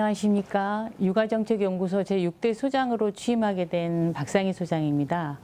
안녕하십니까. 육아정책연구소 제6대 소장으로 취임하게 된 박상희 소장입니다.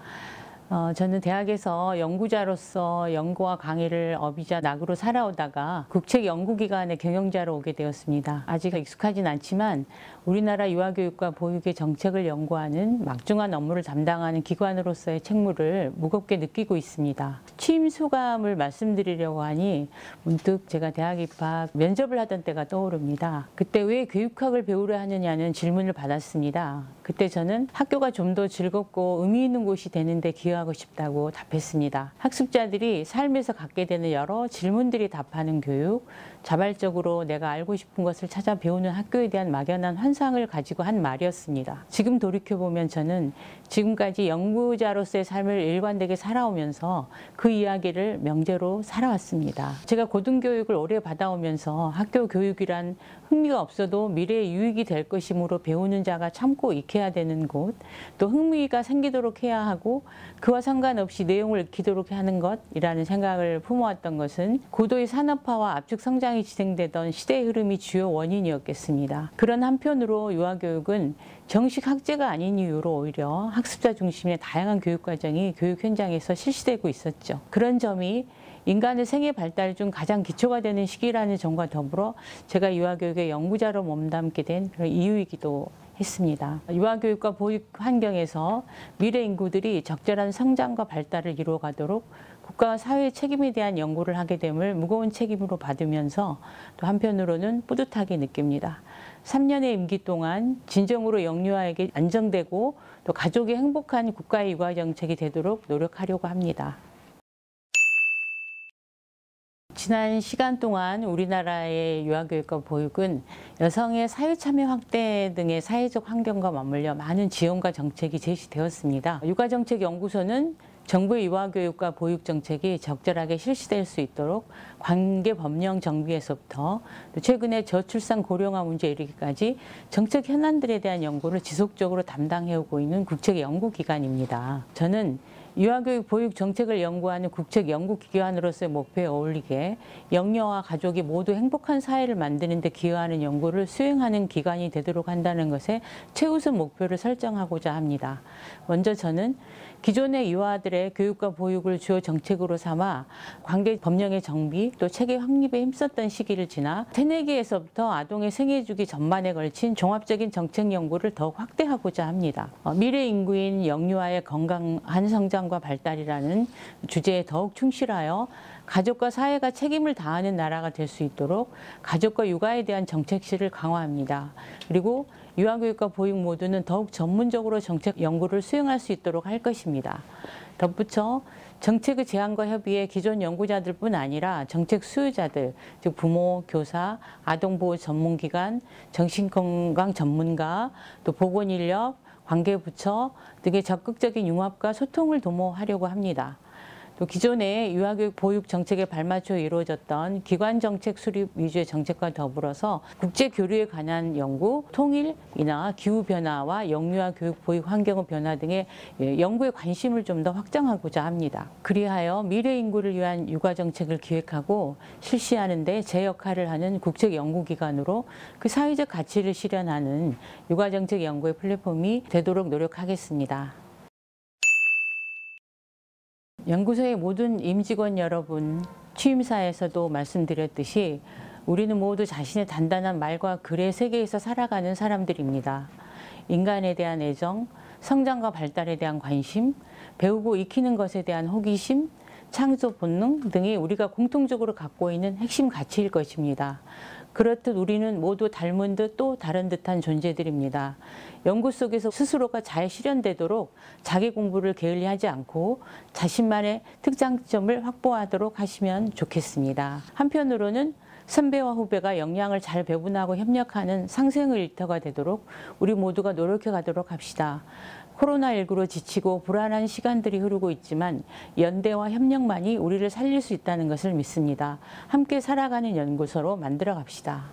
저는 대학에서 연구자로서 연구와 강의를 업이자 낙으로 살아오다가 국책연구기관의 경영자로 오게 되었습니다. 아직 익숙하진 않지만 우리나라 유아교육과 보육의 정책을 연구하는 막중한 업무를 담당하는 기관으로서의 책무를 무겁게 느끼고 있습니다. 취임 소감을 말씀드리려고 하니 문득 제가 대학 입학 면접을 하던 때가 떠오릅니다. 그때 왜 교육학을 배우려 하느냐는 질문을 받았습니다. 그때 저는 학교가 좀 더 즐겁고 의미 있는 곳이 되는데 기여하고 싶다고 답했습니다. 학습자들이 삶에서 갖게 되는 여러 질문들이 답하는 교육, 자발적으로 내가 알고 싶은 것을 찾아 배우는 학교에 대한 막연한 환상을 가지고 한 말이었습니다. 지금 돌이켜보면 저는 지금까지 연구자로서의 삶을 일관되게 살아오면서 그 이야기를 명제로 살아왔습니다. 제가 고등교육을 오래 받아오면서 학교 교육이란 흥미가 없어도 미래에 유익이 될 것이므로 배우는 자가 참고 익혀야 되는 곳, 또 흥미가 생기도록 해야 하고 그와 상관없이 내용을 익히도록 하는 것이라는 생각을 품어왔던 것은 고도의 산업화와 압축 성장이 진행되던 시대의 흐름이 주요 원인이었겠습니다. 그런 한편으로 유아교육은 정식 학제가 아닌 이유로 오히려 학습자 중심의 다양한 교육과정이 교육 현장에서 실시되고 있었죠. 그런 점이 인간의 생애 발달 중 가장 기초가 되는 시기라는 점과 더불어 제가 유아교육의 연구자로 몸담게 된 그런 이유이기도 했습니다. 유아교육과 보육 환경에서 미래 인구들이 적절한 성장과 발달을 이루어가도록 국가와 사회의 책임에 대한 연구를 하게 됨을 무거운 책임으로 받으면서 또 한편으로는 뿌듯하게 느낍니다. 3년의 임기 동안 진정으로 영유아에게 안정되고 또 가족이 행복한 국가의 육아 정책이 되도록 노력하려고 합니다. 지난 시간 동안 우리나라의 유아교육과 보육은 여성의 사회참여 확대 등의 사회적 환경과 맞물려 많은 지원과 정책이 제시되었습니다. 육아정책연구소는 정부의 유아교육과 보육정책이 적절하게 실시될 수 있도록 관계법령 정비에서부터 최근에 저출산 고령화 문제에 이르기까지 정책 현안들에 대한 연구를 지속적으로 담당해오고 있는 국책연구기관입니다. 저는 유아교육 보육 정책을 연구하는 국책연구기관으로서의 목표에 어울리게 영유아와 가족이 모두 행복한 사회를 만드는 데 기여하는 연구를 수행하는 기관이 되도록 한다는 것에 최우선 목표를 설정하고자 합니다. 먼저 저는 기존의 유아들의 교육과 보육을 주요 정책으로 삼아 관계 법령의 정비 또 체계 확립에 힘썼던 시기를 지나 새내기에서부터 아동의 생애주기 전반에 걸친 종합적인 정책 연구를 더욱 확대하고자 합니다. 미래 인구인 영유아의 건강한 성장과 발달이라는 주제에 더욱 충실하여 가족과 사회가 책임을 다하는 나라가 될 수 있도록 가족과 육아에 대한 정책실을 강화합니다. 그리고 유아교육과 보육 모두는 더욱 전문적으로 정책 연구를 수행할 수 있도록 할 것입니다. 덧붙여 정책의 제안과 협의에 기존 연구자들뿐 아니라 정책 수요자들, 즉 부모, 교사, 아동보호 전문기관, 정신건강 전문가, 또 보건인력, 관계부처 등의 적극적인 융합과 소통을 도모하려고 합니다. 또 기존의 유아교육 보육 정책에 발맞춰 이루어졌던 기관정책 수립 위주의 정책과 더불어서 국제교류에 관한 연구, 통일이나 기후변화와 영유아 교육 보육 환경 변화 등의 연구에 관심을 좀 더 확장하고자 합니다. 그리하여 미래 인구를 위한 육아정책을 기획하고 실시하는 데 제 역할을 하는 국책연구기관으로 그 사회적 가치를 실현하는 육아정책 연구의 플랫폼이 되도록 노력하겠습니다. 연구소의 모든 임직원 여러분, 취임사에서도 말씀드렸듯이 우리는 모두 자신의 단단한 말과 글의 세계에서 살아가는 사람들입니다. 인간에 대한 애정, 성장과 발달에 대한 관심, 배우고 익히는 것에 대한 호기심, 창조 본능 등이 우리가 공통적으로 갖고 있는 핵심 가치일 것입니다. 그렇듯 우리는 모두 닮은 듯 또 다른 듯한 존재들입니다. 연구 속에서 스스로가 잘 실현되도록 자기 공부를 게을리하지 않고 자신만의 특장점을 확보하도록 하시면 좋겠습니다. 한편으로는 선배와 후배가 역량을 잘 배분하고 협력하는 상생의 일터가 되도록 우리 모두가 노력해 가도록 합시다. 코로나19로 지치고 불안한 시간들이 흐르고 있지만 연대와 협력만이 우리를 살릴 수 있다는 것을 믿습니다. 함께 살아가는 연구소로 만들어 갑시다.